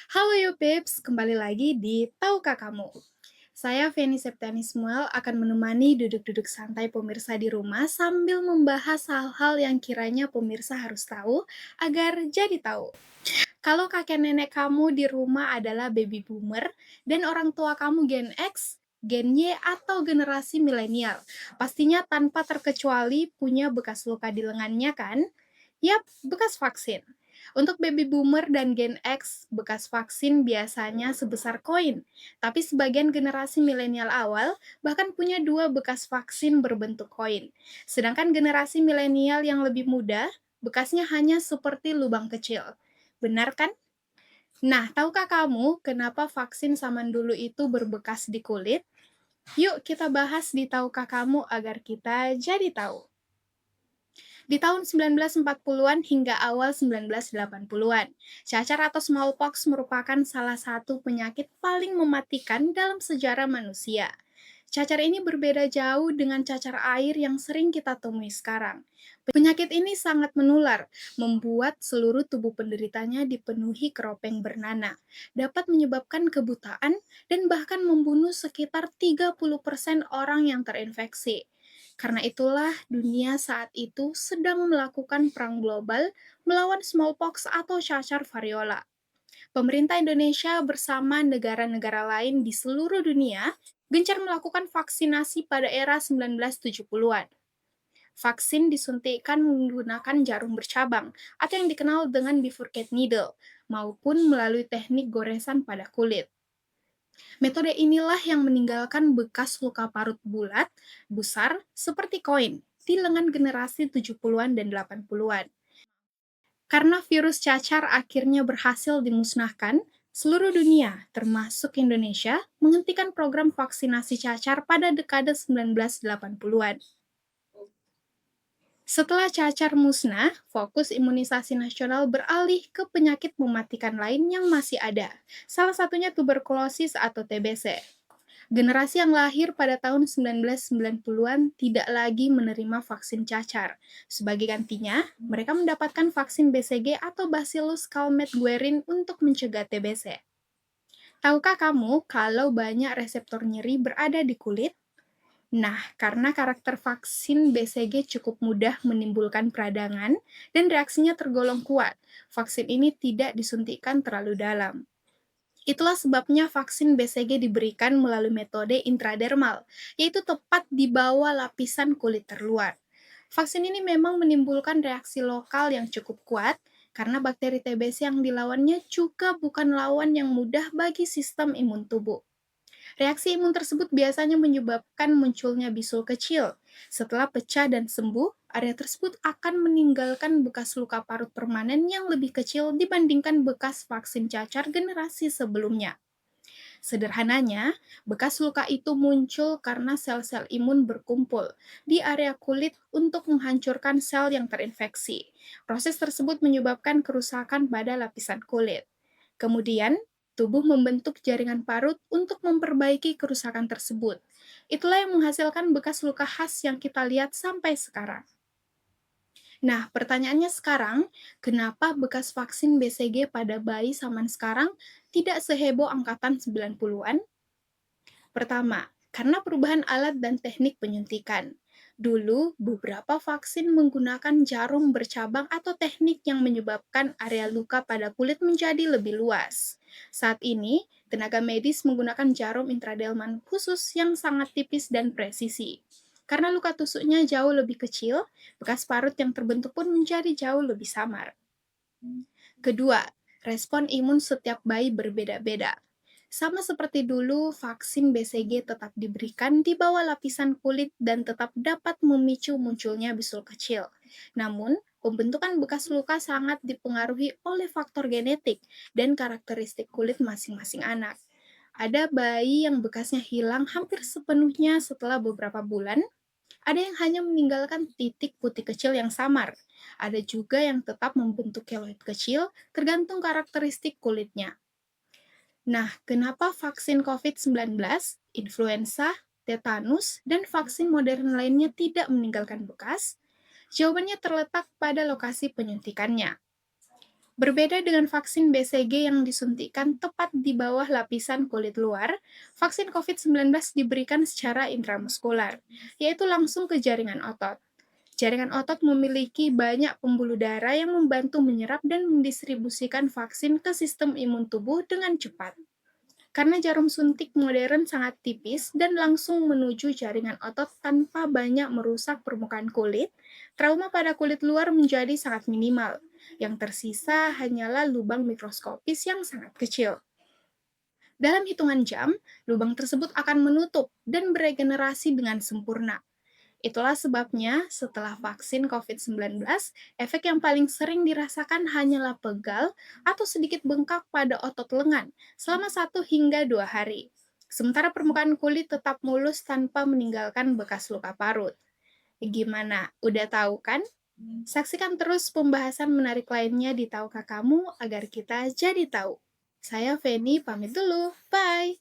Halo yo Pips, kembali lagi di Tahukah Kamu? Saya Feni Septiani Smuel akan menemani duduk-duduk santai pemirsa di rumah sambil membahas hal-hal yang kiranya pemirsa harus tahu agar jadi tahu. Kalau kakek nenek kamu di rumah adalah baby boomer dan orang tua kamu Gen X, Gen Y, atau generasi milenial, pastinya tanpa terkecuali punya bekas luka di lengannya kan? Yap, bekas vaksin. Untuk baby boomer dan Gen X, bekas vaksin biasanya sebesar koin. Tapi sebagian generasi milenial awal bahkan punya dua bekas vaksin berbentuk koin. Sedangkan generasi milenial yang lebih muda, bekasnya hanya seperti lubang kecil. Benar kan? Nah, tahukah kamu kenapa vaksin zaman dulu itu berbekas di kulit? Yuk kita bahas di Tahukah Kamu agar kita jadi tahu. Di tahun 1940-an hingga awal 1980-an, cacar atau smallpox merupakan salah satu penyakit paling mematikan dalam sejarah manusia. Cacar ini berbeda jauh dengan cacar air yang sering kita temui sekarang. Penyakit ini sangat menular, membuat seluruh tubuh penderitanya dipenuhi keropeng bernanah, dapat menyebabkan kebutaan, dan bahkan membunuh sekitar 30% orang yang terinfeksi. Karena itulah dunia saat itu sedang melakukan perang global melawan smallpox atau cacar variola. Pemerintah Indonesia bersama negara-negara lain di seluruh dunia gencar melakukan vaksinasi pada era 1970-an. Vaksin disuntikkan menggunakan jarum bercabang atau yang dikenal dengan bifurcate needle maupun melalui teknik goresan pada kulit. Metode inilah yang meninggalkan bekas luka parut bulat, besar, seperti koin di lengan generasi 70-an dan 80-an. Karena virus cacar akhirnya berhasil dimusnahkan, seluruh dunia, termasuk Indonesia, menghentikan program vaksinasi cacar pada dekade 1980-an. Setelah cacar musnah, fokus imunisasi nasional beralih ke penyakit mematikan lain yang masih ada, salah satunya tuberkulosis atau TBC. Generasi yang lahir pada tahun 1990-an tidak lagi menerima vaksin cacar. Sebagai gantinya, mereka mendapatkan vaksin BCG atau Bacillus calmette-guerin untuk mencegah TBC. Tahukah kamu kalau banyak reseptor nyeri berada di kulit? Nah, karena karakter vaksin BCG cukup mudah menimbulkan peradangan dan reaksinya tergolong kuat, vaksin ini tidak disuntikkan terlalu dalam. Itulah sebabnya vaksin BCG diberikan melalui metode intradermal, yaitu tepat di bawah lapisan kulit terluar. Vaksin ini memang menimbulkan reaksi lokal yang cukup kuat, karena bakteri TBC yang dilawannya juga bukan lawan yang mudah bagi sistem imun tubuh. Reaksi imun tersebut biasanya menyebabkan munculnya bisul kecil. Setelah pecah dan sembuh, area tersebut akan meninggalkan bekas luka parut permanen yang lebih kecil dibandingkan bekas vaksin cacar generasi sebelumnya. Sederhananya, bekas luka itu muncul karena sel-sel imun berkumpul di area kulit untuk menghancurkan sel yang terinfeksi. Proses tersebut menyebabkan kerusakan pada lapisan kulit. Kemudian, tubuh membentuk jaringan parut untuk memperbaiki kerusakan tersebut. Itulah yang menghasilkan bekas luka khas yang kita lihat sampai sekarang. Nah, pertanyaannya sekarang, kenapa bekas vaksin BCG pada bayi zaman sekarang tidak seheboh angkatan 90-an? Pertama, karena perubahan alat dan teknik penyuntikan. Dulu, beberapa vaksin menggunakan jarum bercabang atau teknik yang menyebabkan area luka pada kulit menjadi lebih luas. Saat ini, tenaga medis menggunakan jarum intradermal khusus yang sangat tipis dan presisi. Karena luka tusuknya jauh lebih kecil, bekas parut yang terbentuk pun menjadi jauh lebih samar. Kedua, respon imun setiap bayi berbeda-beda. Sama seperti dulu, vaksin BCG tetap diberikan di bawah lapisan kulit dan tetap dapat memicu munculnya bisul kecil. Namun, pembentukan bekas luka sangat dipengaruhi oleh faktor genetik dan karakteristik kulit masing-masing anak. Ada bayi yang bekasnya hilang hampir sepenuhnya setelah beberapa bulan, ada yang hanya meninggalkan titik putih kecil yang samar. Ada juga yang tetap membentuk keloid kecil, tergantung karakteristik kulitnya. Nah, kenapa vaksin COVID-19, influenza, tetanus, dan vaksin modern lainnya tidak meninggalkan bekas? Jawabannya terletak pada lokasi penyuntikannya. Berbeda dengan vaksin BCG yang disuntikan tepat di bawah lapisan kulit luar, vaksin COVID-19 diberikan secara intramuskular, yaitu langsung ke jaringan otot. Jaringan otot memiliki banyak pembuluh darah yang membantu menyerap dan mendistribusikan vaksin ke sistem imun tubuh dengan cepat. Karena jarum suntik modern sangat tipis dan langsung menuju jaringan otot tanpa banyak merusak permukaan kulit, trauma pada kulit luar menjadi sangat minimal. Yang tersisa hanyalah lubang mikroskopis yang sangat kecil. Dalam hitungan jam, lubang tersebut akan menutup dan beregenerasi dengan sempurna. Itulah sebabnya setelah vaksin COVID-19, efek yang paling sering dirasakan hanyalah pegal atau sedikit bengkak pada otot lengan selama 1 hingga 2 hari. Sementara permukaan kulit tetap mulus tanpa meninggalkan bekas luka parut. Gimana? Udah tahu kan? Saksikan terus pembahasan menarik lainnya di Tahukah Kamu agar kita jadi tahu. Saya Feni, pamit dulu. Bye!